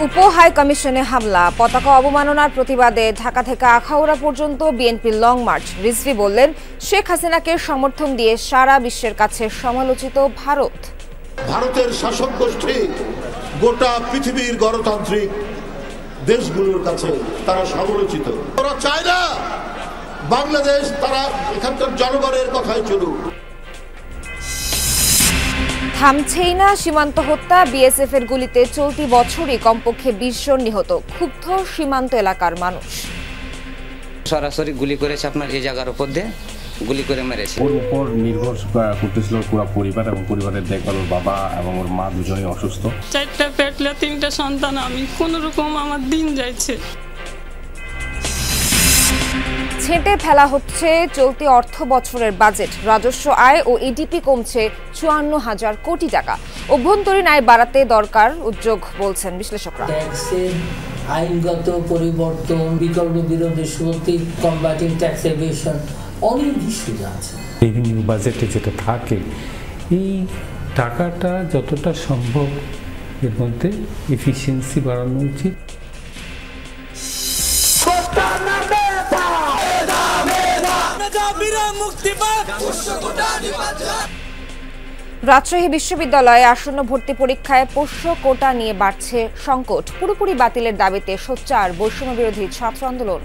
উপ হাই কমিশনে হামলা, পতাকা অবমাননার প্রতিবাদে ঢাকা থেকে আখাউড়া পর্যন্ত বিএনপির লং মার্চ। রিজভী বললেন, শেখ হাসিনাকে সমর্থন দিয়ে সারা বিশ্বের কাছে সমালোচিত ভারত। ভারতের শাসক গোষ্ঠী গোটা পৃথিবীর গণতান্ত্রিক দেশগুলোর কাছে তারা সমালোচিত। ওরা চায় না বাংলাদেশ, তারা এখানকার জনগণের কথাই চলুক। থামছেই না সীমান্ত হত্যা, বিএসএফ এর গুলিতে চলতি বছরই কমপক্ষে 20 জন নিহত, ক্ষুব্ধ সীমান্ত এলাকার মানুষ। সরাসরি গুলি করেছে আপনার এই জায়গার উপর দিয়ে গুলি করে মেরেছে। ওর উপর নির্ভর করতেছিল পুরো পরিবার, এবং পরিবারের দেখভাল ওর বাবা এবং ওর মা দুজনেই অসুস্থ। 4টা পেটলা 3টা সন্তান, আমি কোন রকম আমার দিন যাচ্ছে। ছেঁটে ফেলা হচ্ছে চলতি অর্থ বছরের বাজেট, রাজস্ব আয় ও ইডিপি কমছে 54,000 কোটি টাকা। অভ্যন্তরীণ আয় বাড়াতে দরকার উদ্যোগ বলছেন বিশ্লেষকরা। ট্যাক্সের আইনগত পরিবর্তন, বিকল্প বিরোধী শক্তি, কম্বাটিং ট্যাক্স এভিশন, অনেক ইস্যু আছে। রেভিনিউ বাজেটে যেটা থাকে, এই টাকাটা যতটা সম্ভব এর মধ্যে এফিসিয়েন্সি বাড়ানো উচিত। রাজশাহী বিশ্ববিদ্যালয়ে আসন্ন ভর্তি পরীক্ষায় পোষ্য কোটা নিয়ে বাড়ছে সংকট, পুরোপুরি বাতিলের দাবিতে সোচ্চার বৈষম্য বিরোধী ছাত্র আন্দোলন।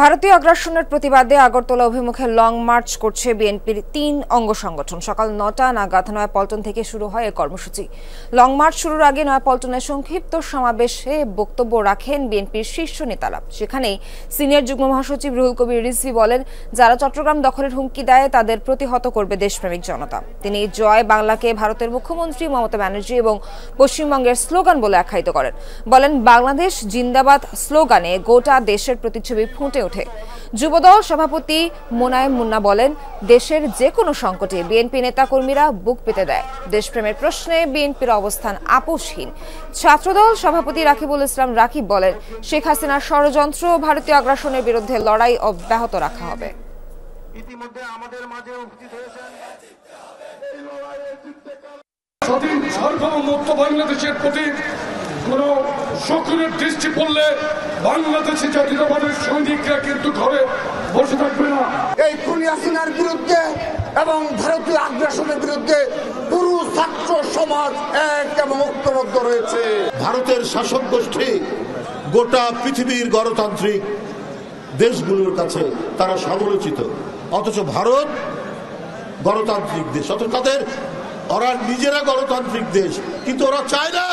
ভারতীয় আগ্রাসনের প্রতিবাদে আগরতলা অভিমুখে লং মার্চ করছে বিএনপির 3 অঙ্গ সংগঠন। সকাল 9টা নাগাদ নয়াপল্টন থেকে শুরু হয় এই কর্মসূচি। লং মার্চ শুরুর আগে নয়াপল্টনে সংক্ষিপ্ত সমাবেশে বক্তব্য রাখেন বিএনপির শীর্ষ নেতারা। সেখানেই সিনিয়র যুগ্ম মহাসচিব রুহুল কবির রিজভী বলেন, যারা চট্টগ্রাম দখলের হুমকি দেয় তাদের প্রতিহত করবে দেশপ্রেমিক জনতা। তিনি জয় বাংলাকে ভারতের মুখ্যমন্ত্রী মমতা ব্যানার্জি এবং পশ্চিমবঙ্গের স্লোগান বলে আখ্যায়িত করেন। বলেন, বাংলাদেশ জিন্দাবাদ স্লোগানে গোটা দেশের প্রতিচ্ছবি ফুটে ওঠে। যুবদল সভাপতি মোনায়েম মুন্না বলেন, দেশের যে কোনো সংকটে বিএনপি নেতাকর্মীরা বুক পেতে দেয়। দেশপ্রেমের প্রশ্নে বিএনপির অবস্থান আপোষহীন। ছাত্রদল সভাপতি রাকিবুল ইসলাম রাকিব বলেন, শেখ হাসিনার ষড়যন্ত্র ভারতীয় আগ্রাসনের বিরুদ্ধে লড়াই অব্যাহত রাখা হবে। ইতিমধ্যে আমাদের মাঝে উপস্থিত হয়েছেন স্বাধীন সার্বভৌমত্ব বাংলাদেশের প্রতি কোন শকুনের দৃষ্টি পড়লে বাংলাদেশি জাতীয়তাবাদের সৈনিকরা কিন্তু ঘরে বসে থাকবে না। এই খুনি হাসিনার বিরুদ্ধে এবং ভারতীয় আগ্রাসনের বিরুদ্ধে পুরো ছাত্র সমাজ এক এবং ঐক্যবদ্ধ রয়েছে। ভারতের শাসক গোষ্ঠী গোটা পৃথিবীর গণতান্ত্রিক দেশগুলোর কাছে তারা সমালোচিত, অথচ ভারত গণতান্ত্রিক দেশ, অথচ তাদের ওরা নিজেরা গণতান্ত্রিক দেশ, কিন্তু ওরা চায় না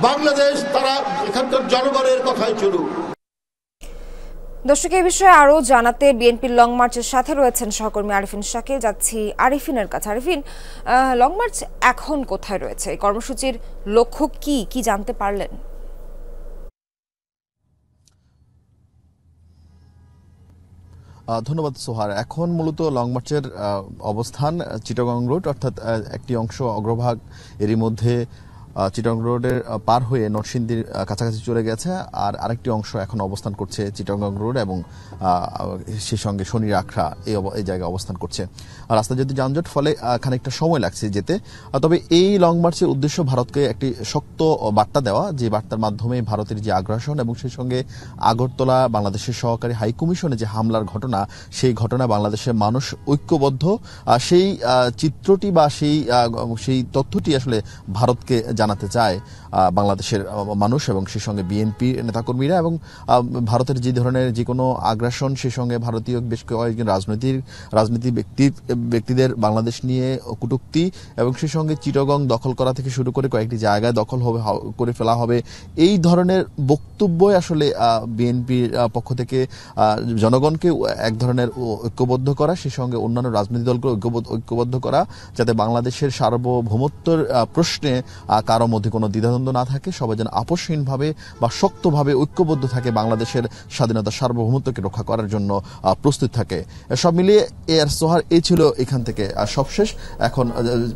বাংলাদেশ, তারা এখানকার জনগণের কথাই চলুক। দর্শক, এই বিষয়ে আরো জানাতে বিএনপির লং মার্চের সাথে রয়েছেন সহকর্মী আরিফিন শাকিল। যাচ্ছি আরিফিনের কাছে। আরিফিন, লং মার্চ এখন কোথায় রয়েছে? এই কর্মসূচির লক্ষ্য কি কি জানতে পারলেন? ধন্যবাদ সোহার। এখন মূলত লং মার্চের অবস্থান চিটাগং রোড, অর্থাৎ একটি অংশ অগ্রভাগ এরই মধ্যে চিটাগং রোডের পার হয়ে নরসিংদীর কাছাকাছি চলে গেছে, আর আরেকটি অংশ এখন অবস্থান করছে চিটাগং রোড এবং সেই সঙ্গে শনির আখড়া এই জায়গায় অবস্থান করছে। রাস্তা যদি যানজট, ফলে খানিকটা সময় লাগছে যেতে। তবে এই লং মার্চের উদ্দেশ্য ভারতকে একটি শক্ত বার্তা দেওয়া, যে বার্তার মাধ্যমে ভারতের যে আগ্রাসন এবং সেই সঙ্গে আগরতলা বাংলাদেশের সহকারী হাইকমিশনে যে হামলার ঘটনা, সেই ঘটনা বাংলাদেশের মানুষ ঐক্যবদ্ধ, সেই চিত্রটি বা সেই তথ্যটি আসলে ভারতকে জানাতে চায় বাংলাদেশের মানুষ এবং সেই সঙ্গে বিএনপি নেতাকর্মীরা। এবং ভারতের যে ধরনের যে কোনো আগ্রাসন, সেই সঙ্গে ভারতীয় বেশ কয়েকজন রাজনীতি ব্যক্তিদের বাংলাদেশ নিয়ে কটূক্তি, এবং সেই সঙ্গে চিটাগং দখল করা থেকে শুরু করে কয়েকটি জায়গায় দখল করে ফেলা হবে, এই ধরনের বক্তব্যই আসলে বিএনপির পক্ষ থেকে জনগণকে এক ধরনের ঐক্যবদ্ধ করা, সেই সঙ্গে অন্যান্য রাজনৈতিক দলকে ঐক্যবদ্ধ করা, যাতে বাংলাদেশের সার্বভৌমত্বের প্রশ্নে কারো মধ্যে কোনো দ্বিধাদ্বন্দ্ব না থাকে, সবাই যেন আপোষহীনভাবে বা শক্তভাবে ঐক্যবদ্ধ থাকে, বাংলাদেশের স্বাধীনতা সার্বভৌমত্বকে রক্ষা করার জন্য প্রস্তুত থাকে। সব মিলিয়ে সোহার এই ছিল এখান থেকে সবশেষ। এখন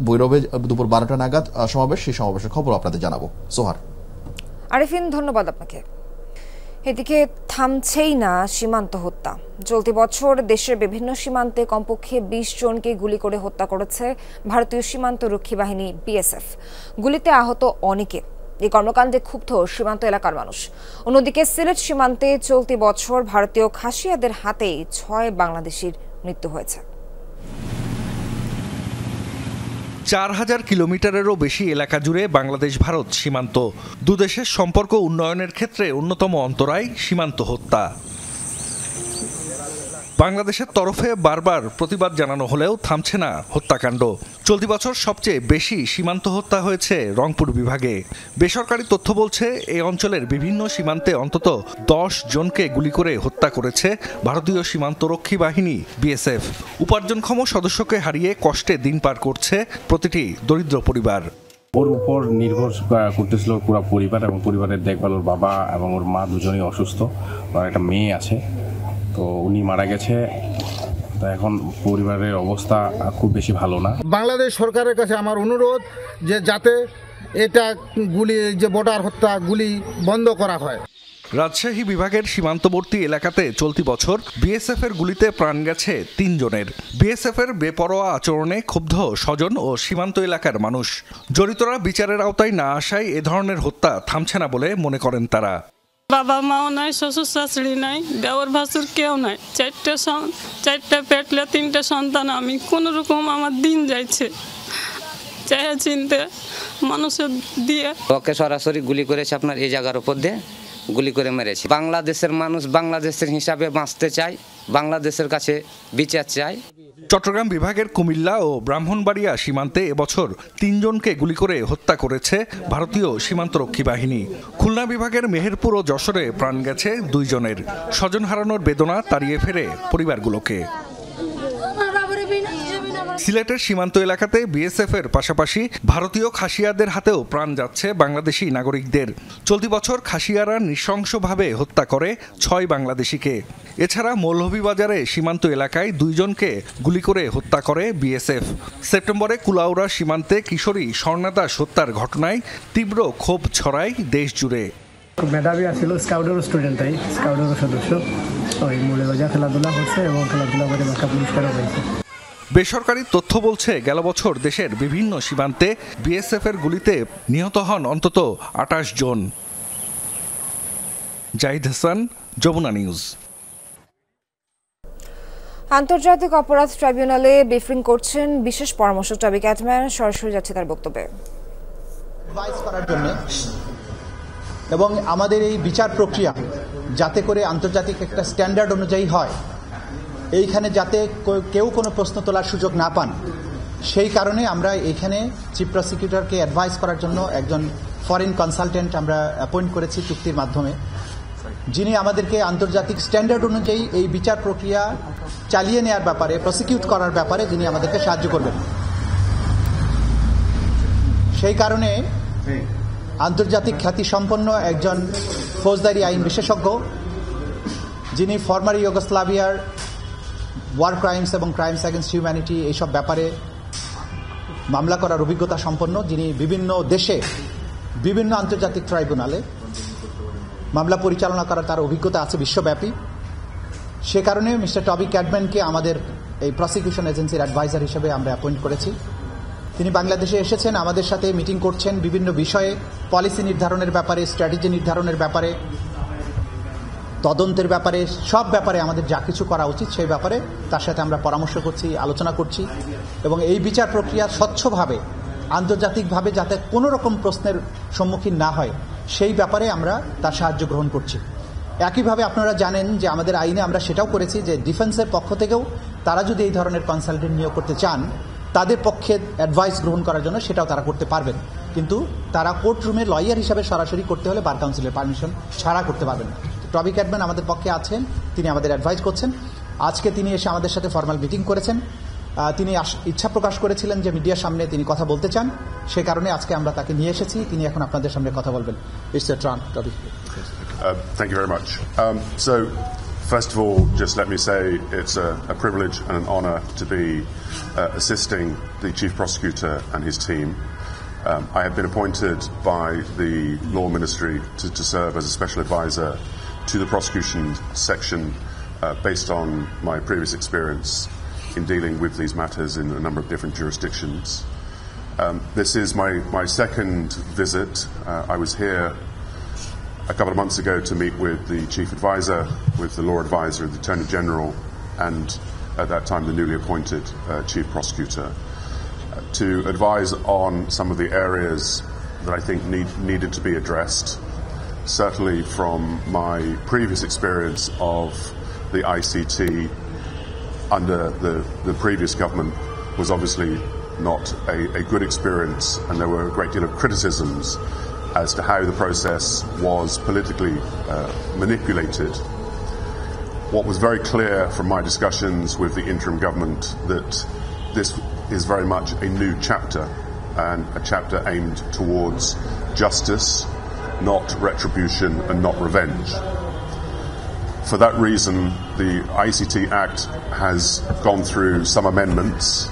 ভৈরবে দুপুর 12টা নাগাদ সমাবেশ, সেই সমাবেশের খবর আপনাদের জানাবো। সোহার। আরিফিন, ধন্যবাদ আপনাকে। এদিকে থামছেই না সীমান্ত হত্যা। চলতি বছর দেশের বিভিন্ন সীমান্তে কমপক্ষে ২০ জনকে গুলি করে হত্যা করেছে ভারতীয় সীমান্ত রক্ষী বাহিনী বিএসএফ। গুলিতে আহত অনেকে। এই কর্মকাণ্ডে ক্ষুব্ধ সীমান্ত এলাকার মানুষ। অন্যদিকে সিলেট সীমান্তে চলতি বছর ভারতীয় খাসিয়াদের হাতেই ৬ বাংলাদেশির মৃত্যু হয়েছে। ৪,০০০ কিলোমিটারেরও বেশি এলাকা জুড়ে বাংলাদেশ ভারত সীমান্ত। দুদেশের সম্পর্ক উন্নয়নের ক্ষেত্রে অন্যতম অন্তরায় সীমান্ত হত্যা। বাংলাদেশের তরফে বারবার প্রতিবাদ জানানো হলেও থামছে না হত্যাকাণ্ড। চলতি বছর সবচেয়ে বেশি সীমান্ত হত্যা হয়েছে রংপুর বিভাগে। বেসরকারি তথ্য বলছে এই অঞ্চলের বিভিন্ন সীমান্তে অন্তত ১০ জনকে গুলি করে হত্যা করেছে ভারতীয় সীমান্তরক্ষী বাহিনী বিএসএফ। উপার্জনক্ষম সদস্যকে হারিয়ে কষ্টে দিন পার করছে প্রতিটি দরিদ্র পরিবার। ওর উপর নির্ভর করতেছিল পুরো পরিবার এবং পরিবারের দেখভাল। ওর বাবা এবং ওর মা দুজনেই অসুস্থ, ওর একটা মেয়ে আছে, তো উনি মারা গেছে। তা এখন পরিবারের অবস্থা খুব বেশি ভালো না। বাংলাদেশ সরকারের কাছে আমার অনুরোধ যে যাতে এটা গুলি যে বর্ডার হত্যা গুলি বন্ধ করা হয়। রাজশাহী বিভাগের সীমান্তবর্তী এলাকাতে চলতি বছর বিএসএফ এর গুলিতে প্রাণ গেছে ৩ জনের। বিএসএফ এর বেপরোয়া আচরণে ক্ষুব্ধ স্বজন ও সীমান্ত এলাকার মানুষ। জড়িতরা বিচারের আওতায় না আসায় এ ধরনের হত্যা থামছে না বলে মনে করেন তারা। বাবা মাও নাই, শ্বশুর শাশুড়ি নাই, দেওর ভাসুর কেউ নাই। চারটা পেটলে 3টে সন্তান। আমি কোন রকম আমার দিন যাইছে চাহে চিনতে মানুষের দিয়ে। ওকে সরাসরি গুলি করেছে আপনার এই জায়গার উপর দিয়ে গুলি করে মেরেছে। বাংলাদেশের মানুষ বাংলাদেশের হিসাবে বাঁচতে চায়, বাংলাদেশের কাছে বিচার চায়। চট্টগ্রাম বিভাগের কুমিল্লা ও ব্রাহ্মণবাড়িয়া সীমান্তে এবছর ৩ জনকে গুলি করে হত্যা করেছে ভারতীয় সীমান্তরক্ষী বাহিনী। খুলনা বিভাগের মেহেরপুর ও যশোরে প্রাণ গেছে 2 জনের। স্বজন হারানোর বেদনা তাড়িয়ে ফেরে পরিবারগুলোকে। সিলেটের সীমান্ত এলাকাতে বিএসএফ এর পাশাপাশি ভারতীয় খাসিয়াদের হাতেও প্রাণ যাচ্ছে বাংলাদেশি নাগরিকদের। চলতি বছর খাসিয়ারা নৃশংসভাবে হত্যা করে ৬ বাংলাদেশিকে। এছাড়া মৌলভীবাজারে সীমান্ত এলাকায় 2 জনকে গুলি করে হত্যা করে বিএসএফ। সেপ্টেম্বরে কুলাউড়া সীমান্তে কিশোরী স্বর্ণা দাস হত্যার ঘটনায় তীব্র ক্ষোভ ছড়ায় দেশ জুড়ে। খুব মেধাবী আসছিল, স্কাউটের স্টুডেন্টটাই, স্কাউটের সদস্য। ওই মৌলভীবাজার খেলাধুলা করছে এবং খেলাধুলা করে একটা পুরস্কারও পেয়েছে। বেসরকারি তথ্য বলছে গেল বছর দেশের বিভিন্ন সীমান্তে বিএসএফ এর গুলিতে নিহত হন অন্তত ২৮ জন। জাহিদ হাসান, যমুনা নিউজ। আন্তর্জাতিক অপরাধ ট্রাইব্যুনালে ব্রিফিং করছেন বিশেষ পরামর্শক টবি ক্যাটম্যান। সরাসরি যাচ্ছে তার বক্তব্যে। করার জন্য এবং আমাদের এই বিচার প্রক্রিয়া যাতে করে আন্তর্জাতিক একটা স্ট্যান্ডার্ড অনুযায়ী হয়, এইখানে যাতে কেউ কোনো প্রশ্ন তোলার সুযোগ না পান, সেই কারণে আমরা এখানে চিফ প্রসিকিউটরকে অ্যাডভাইস করার জন্য একজন ফরেন কনসালটেন্ট আমরা অ্যাপয়েন্ট করেছি চুক্তির মাধ্যমে, যিনি আমাদেরকে আন্তর্জাতিক স্ট্যান্ডার্ড অনুযায়ী এই বিচার প্রক্রিয়া চালিয়ে নেওয়ার ব্যাপারে, প্রসিকিউট করার ব্যাপারে যিনি আমাদেরকে সাহায্য করবেন। সেই কারণে আন্তর্জাতিক খ্যাতিসম্পন্ন একজন ফৌজদারি আইন বিশেষজ্ঞ, যিনি ফর্মার ইউগোস্লাভিয়ার ওয়ার ক্রাইমস এবং ক্রাইমস এগেনস্ট হিউম্যানিটি এইসব ব্যাপারে মামলা করার অভিজ্ঞতা সম্পন্ন, যিনি বিভিন্ন দেশে বিভিন্ন আন্তর্জাতিক ট্রাইব্যুনালে মামলা পরিচালনা করার তার অভিজ্ঞতা আছে বিশ্বব্যাপী। সে কারণে মিস্টার টবি ক্যাটম্যানকে আমাদের এই প্রসিকিউশন এজেন্সির অ্যাডভাইজার হিসেবে আমরা অ্যাপয়েন্ট করেছি। তিনি বাংলাদেশে এসেছেন, আমাদের সাথে মিটিং করছেন বিভিন্ন বিষয়ে, পলিসি নির্ধারণের ব্যাপারে, স্ট্র্যাটেজি নির্ধারণের ব্যাপারে, তদন্তের ব্যাপারে, সব ব্যাপারে আমাদের যা কিছু করা উচিত সেই ব্যাপারে তার সাথে আমরা পরামর্শ করছি, আলোচনা করছি এবং এই বিচার প্রক্রিয়া স্বচ্ছভাবে আন্তর্জাতিকভাবে যাতে কোনো রকম প্রশ্নের সম্মুখীন না হয় সেই ব্যাপারে আমরা তার সাহায্য গ্রহণ করছি। একইভাবে আপনারা জানেন যে আমাদের আইনে আমরা সেটাও করেছি যে ডিফেন্সের পক্ষ থেকেও তারা যদি এই ধরনের কনসালটেন্ট নিয়োগ করতে চান, তাদের পক্ষে অ্যাডভাইস গ্রহণ করার জন্য সেটাও তারা করতে পারবেন, কিন্তু তারা কোর্ট রুমে লয়ার হিসাবে সরাসরি করতে হলে বার কাউন্সিলের পারমিশন ছাড়া করতে পারবেন না। টবি ক্যাটম্যান আমাদের পক্ষে আছেন, তিনি আমাদের অ্যাডভাইস করছেন। আজকে তিনি এসে আমাদের সাথে ফর্মাল মিটিং করেছেন। তিনি ইচ্ছা প্রকাশ করেছিলেন যে মিডিয়ার সামনে তিনি কথা বলতে চান, সে কারণে আজকে আমরা তাকে নিয়ে এসেছি। তিনি এখন আপনাদের সামনে কথা বলবেন। It's a turn, Toby. Thank you very much. So, first of all, just let me say it's a privilege and an honour to be assisting the Chief Prosecutor and his team. I have been appointed by the Law Ministry to serve as a special advisor to the prosecution section based on my previous experience in dealing with these matters in a number of different jurisdictions. This is my second visit. I was here a couple of months ago to meet with the Chief Advisor, with the Law Advisor, the Attorney General, and at that time the newly appointed Chief Prosecutor, to advise on some of the areas that I think needed to be addressed. Certainly from my previous experience of the ICT under the previous government was obviously not a good experience, and there were a great deal of criticisms as to how the process was politically manipulated. What was very clear from my discussions with the interim government that this is very much a new chapter, and a chapter aimed towards justice, not retribution and not revenge. For that reason, the ICT Act has gone through some amendments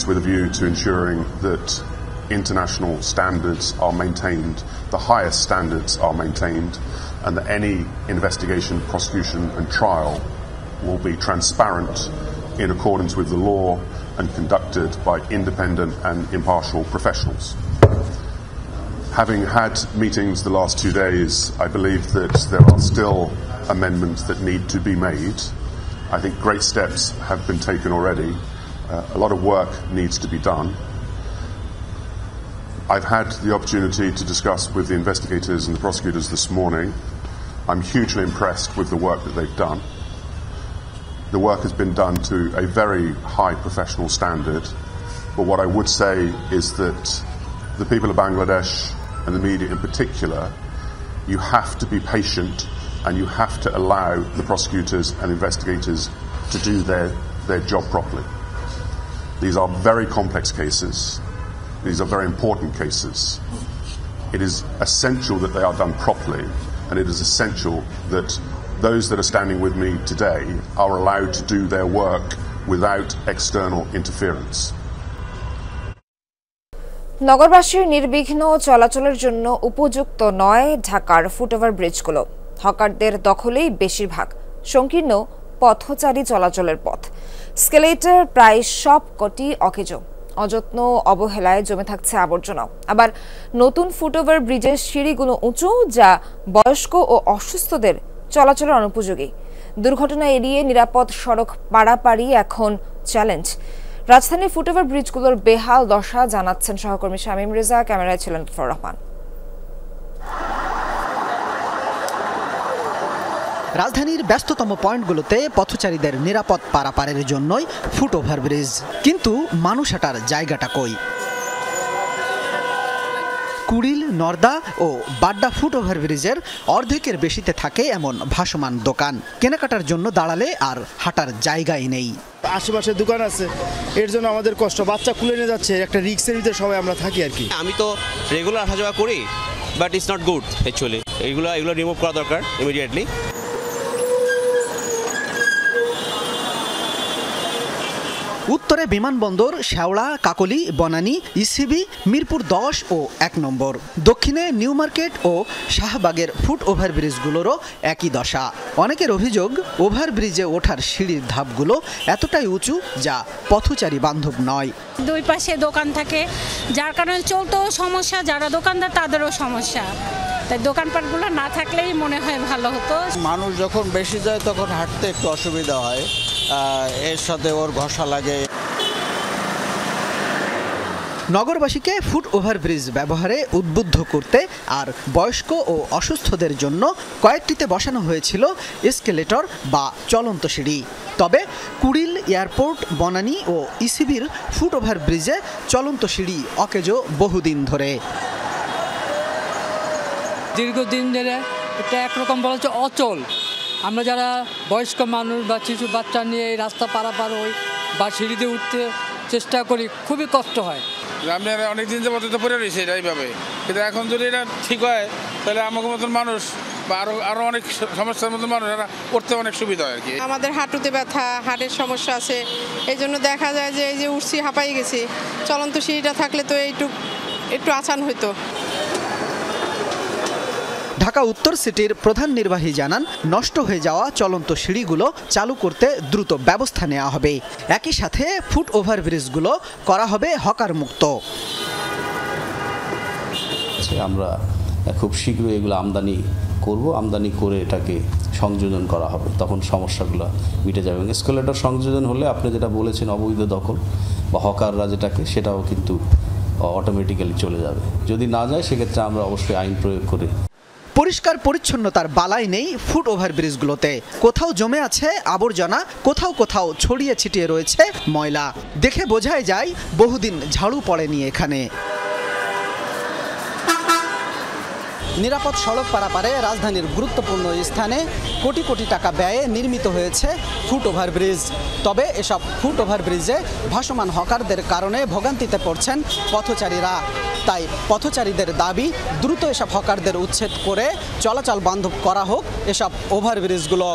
with a view to ensuring that international standards are maintained, the highest standards are maintained, and that any investigation, prosecution and trial will be transparent in accordance with the law and conducted by independent and impartial professionals. Having had meetings the last 2 days, I believe that there are still amendments that need to be made. I think great steps have been taken already. A lot of work needs to be done. I've had the opportunity to discuss with the investigators and the prosecutors this morning. I'm hugely impressed with the work that they've done. The work has been done to a very high professional standard, but what I would say is that the people of Bangladesh, and the media in particular, you have to be patient and you have to allow the prosecutors and investigators to do their job properly. These are very complex cases. These are very important cases. It is essential that they are done properly, and it is essential that those that are standing with me today are allowed to do their work without external interference. নগরবাসীর নির্বিঘ্ন চলাচলের জন্য উপযুক্ত নয় ঢাকার foot over ব্রিজগুলো। হকারদের দখলেই বেশিরভাগ, সংকীর্ণ পথচারী চলাচলের পথ। স্কেলেটর প্রায় সবকটি অকেজো, অযত্ন অবহেলায় জমে থাকছে আবর্জনা। আবার নতুন ফুটওভার ব্রিজের সিঁড়িগুলো উঁচু, যা বয়স্ক ও অসুস্থদের চলাচলের অনুপযোগী। দুর্ঘটনা এড়িয়ে নিরাপদ সড়ক পারাপারই এখন চ্যালেঞ্জ। রাজধানীর ফুটওভার ব্রিজগুলোর বেহাল দশা জানাচ্ছেন সহকর্মী শামীম রেজা, ক্যামেরায় ছিলেন লুৎফর রহমান। রাজধানীর ব্যস্ততম পয়েন্টগুলোতে পথচারীদের নিরাপদ পারাপারের জন্যই ফুটওভার ব্রিজ, কিন্তু মানুষ হাঁটার জায়গাটা কই? কুড়িল, নর্দা ও বাড্ডা ফুটওভার ব্রিজের অর্ধেকের বেশিতে থাকে এমন ভাসমান দোকান। কেনাকাটার জন্য দাঁড়ালে আর হাঁটার জায়গাই নেই। আশেপাশে দোকান আছে, এর জন্য আমাদের কষ্ট। বাচ্চা কুলে নিয়ে যাচ্ছে, একটা রিক্সের ভিতরে সবাই আমরা থাকি আর কি। আমি তো রেগুলার আসা যাওয়া করি, but it's not good actually. এগুলো রিমুভ করা দরকার ইমিডিয়েটলি। উত্তরে বিমানবন্দর, শেওড়া, কাকলি, বনানী, ইসিবি, মিরপুর 10 ও 1 নম্বর। দক্ষিণে নিউ মার্কেট ও শাহবাগের ফুট ওভার ব্রিজগুলোরও একই দশা। অনেকের অভিযোগ, ওভার ব্রিজে ওঠার সিঁড়ির ধাপগুলো এতটাই উঁচু যা পথচারী বান্ধব নয়। দুই পাশে দোকান থাকে, যার কারণে চলতেও সমস্যা, যারা দোকানদার তাদেরও সমস্যা। তাই দোকানপাটগুলো না থাকলেই মনে হয় ভালো হতো। মানুষ যখন বেশি যায় তখন হাঁটতে একটু অসুবিধা হয়, এর সাথে ওর ঘষা লাগে। নগরবাসীকে ফুট ওভার ব্রিজ ব্যবহারে উদ্বুদ্ধ করতে আর বয়স্ক ও অসুস্থদের জন্য কয়েকটিতে বসানো হয়েছিল এসকেলেটর বা চলন্ত সিঁড়ি। তবে কুড়িল, এয়ারপোর্ট, বনানী ও ইসিবির ফুট ওভার ব্রিজে চলন্ত সিঁড়ি অকেজো বহুদিন ধরে। দীর্ঘদিন ধরে এটা একরকম বলা হচ্ছে অচল। আমরা যারা বয়স্ক মানুষ বা শিশু বাচ্চা নিয়ে এই রাস্তা পারাপার হই বা সিঁড়িতে উঠতে চেষ্টা করি, খুবই কষ্ট হয়। আমরা অনেক দিন যাবত তো পড়ে রয়েছে এটা এইভাবে, কিন্তু এখন যদি এটা ঠিক হয় তাহলে আমাদের মতন মানুষ বা আরও অনেক সমস্যার মতন মানুষ এরা করতে অনেক সুবিধা হয় আর কি। আমাদের হাঁটুতে ব্যথা, হার্টের সমস্যা আছে, এই জন্য দেখা যায় যে এই যে উঠছি হাঁপাই গেছি, চলন্ত সিঁড়িটা থাকলে তো একটু আসান হইতো। ঢাকা উত্তর সিটির প্রধান নির্বাহী জানান, নষ্ট হয়ে যাওয়া চলন্ত সিঁড়িগুলো চালু করতে দ্রুত ব্যবস্থা নেওয়া হবে। একই সাথে ফুট ওভারব্রিজগুলো করা হবে হকার মুক্ত। আমরা খুব শীঘ্রই এগুলো আমদানি করব, আমদানি করে এটাকে সংযোজন করা হবে, তখন সমস্যাগুলো মিটে যাবে। এবং এসকেলেটর সংযোজন হলে আপনি যেটা বলেছেন অবৈধ দখল বা হকাররা যেটাকে, সেটাও কিন্তু অটোমেটিক্যালি চলে যাবে। যদি না যায় সেক্ষেত্রে আমরা অবশ্যই আইন প্রয়োগ করে। পরিষ্কার পরিচ্ছন্নতার বালাই নেই ফুট ওভারব্রিজগুলোতে। কোথাও জমে আছে আবর্জনা, কোথাও কোথাও ছড়িয়ে ছিটিয়ে রয়েছে ময়লা। দেখে বোঝাই যায় বহুদিন ঝাড়ু পড়েনি এখানে। নিরাপদ সড়ক পারাপারে রাজধানীর গুরুত্বপূর্ণ স্থানে কোটি কোটি টাকা ব্যয়ে নির্মিত হয়েছে ফুট ওভারব্রিজ। তবে এসব ফুট ওভারব্রিজে ভাসমান হকারদের কারণে ভোগান্তিতে পড়ছেন পথচারীরা। তাই পথচারীদের দাবি, দ্রুত এসব হকারদের উচ্ছেদ করে চলাচল বান্ধব করা হোক এসব ওভারব্রিজগুলো।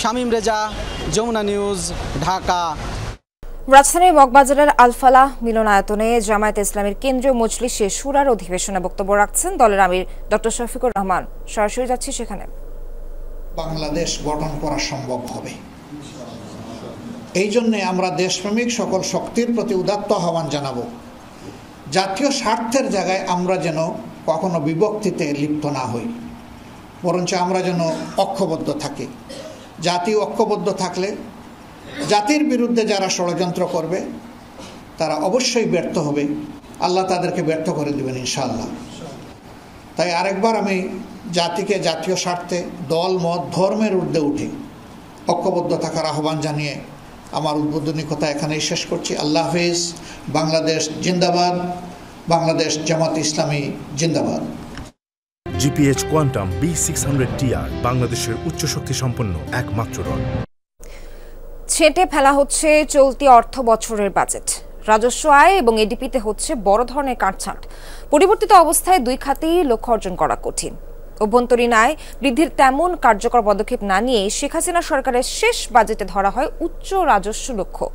শামীম রেজা, যমুনা নিউজ, ঢাকা। রাজধানীর মগবাজারের আলফালা মিলনায়তনে জামায়াতে ইসলামীর কেন্দ্রীয় মজলিসে শুরার অধিবেশনে বক্তব্য রাখছেন দলের আমির ডক্টর শফিকুর রহমান। সরাসরি যাচ্ছি সেখানে। বাংলাদেশ গঠন করা সম্ভব হবে, এই জন্য আমরা দেশপ্রেমিক সকল শক্তির প্রতি উদাত্ত আহ্বান জানাবো। জাতীয় স্বার্থের জায়গায় আমরা যেন কখনো বিভক্তিতে লিপ্ত না হই, বরঞ্চ আমরা যেন ঐক্যবদ্ধ থাকি। জাতি ঐক্যবদ্ধ থাকলে জাতির বিরুদ্ধে যারা ষড়যন্ত্র করবে তারা অবশ্যই ব্যর্থ হবে, আল্লাহ তাদেরকে ব্যর্থ করে দেবেন ইনশাআল্লাহ। তাই আরেকবার আমি জাতিকে জাতীয় স্বার্থে দল মত ধর্মের ঊর্ধ্বে উঠে ঐক্যবদ্ধ থাকার আহ্বান জানিয়ে আমার উদ্বোধনী কথা এখানেই শেষ করছি। আল্লাহ হাফেজ। বাংলাদেশ জিন্দাবাদ, বাংলাদেশ জামাত ইসলামী জিন্দাবাদ। জিপিএইচ কোয়ান্টাম B600TR বাংলাদেশের উচ্চ শক্তি সম্পন্ন একমাত্র রড। ছেঁটে ফেলা হচ্ছে চলতি অর্থ বছরের বাজেট। রাজস্ব আয় এবং এডিপিতে হচ্ছে বড় ধরনের কাটছাঁট। পরিবর্তিত অবস্থায় দুই খাতেই লক্ষ্য অর্জন করা কঠিন। অভ্যন্তরীণ আয় বৃদ্ধির তেমন কার্যকর পদক্ষেপ না নিয়ে শেখ হাসিনা সরকারের শেষ বাজেটে ধরা হয় উচ্চ রাজস্ব লক্ষ্য।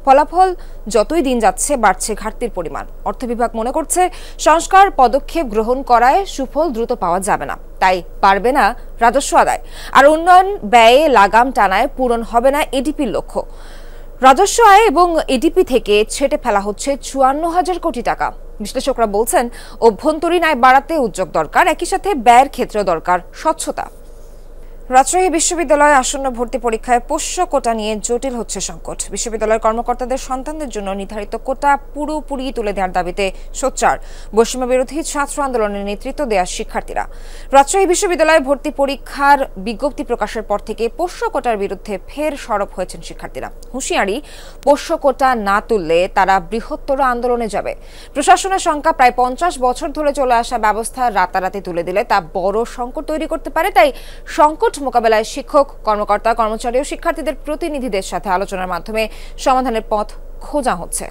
ফলাফল যতই দিন যাচ্ছে বাড়ছে ঘাটতির পরিমাণ। অর্থ বিভাগ মনে করছে সংস্কার পদক্ষেপ গ্রহণ করায় সুফল দ্রুত পাওয়া যাবে না, তাই পারবে না রাজস্ব আদায়। আর উন্নয়ন ব্যয়ে লাগাম টানায় পূরণ হবে না এডিপির লক্ষ্য। রাজস্ব আয় এবং এডিপি থেকে ছেটে ফেলা হচ্ছে ৫৪,০০০ কোটি টাকা। বিশ্লেষকরা বলছেন অভ্যন্তরীণ আয় বাড়াতে উদ্যোগ দরকার, একই সাথে ব্যয়ের ক্ষেত্রে দরকার স্বচ্ছতা। রাজশাহী বিশ্ববিদ্যালয়ে আসন্ন ভর্তি পরীক্ষায় পোষ্য কোটা নিয়ে জটিল হচ্ছে সংকট। বিশ্ববিদ্যালয়ের কর্মকর্তাদের সন্তানদের জন্য নির্ধারিত কোটা পুরোপুরি তুলে দেওয়ার দাবিতে সোচ্চার বৈষম্য বিরোধী ছাত্র আন্দোলনের নেতৃত্ব দেওয়া শিক্ষার্থীরা। রাজশাহী বিশ্ববিদ্যালয়ে ভর্তি পরীক্ষার বিজ্ঞপ্তি প্রকাশের পর থেকে পোষ্য কোটার বিরুদ্ধে ফের সরব হয়েছেন শিক্ষার্থীরা। হুঁশিয়ারি, পোষ্য কোটা না তুললে তারা বৃহত্তর আন্দোলনে যাবে। প্রশাসনের সংখ্যা প্রায় 50 বছর ধরে চলে আসা ব্যবস্থা রাতারাতি তুলে দিলে তা বড় সংকট তৈরি করতে পারে। তাই সংকট মোকাবেলায় শিক্ষক, কর্মকর্তা, কর্মচারী ও শিক্ষার্থীদের প্রতিনিধিদের সাথে আলোচনার মাধ্যমে সমাধানের পথ খোঁজা হচ্ছে।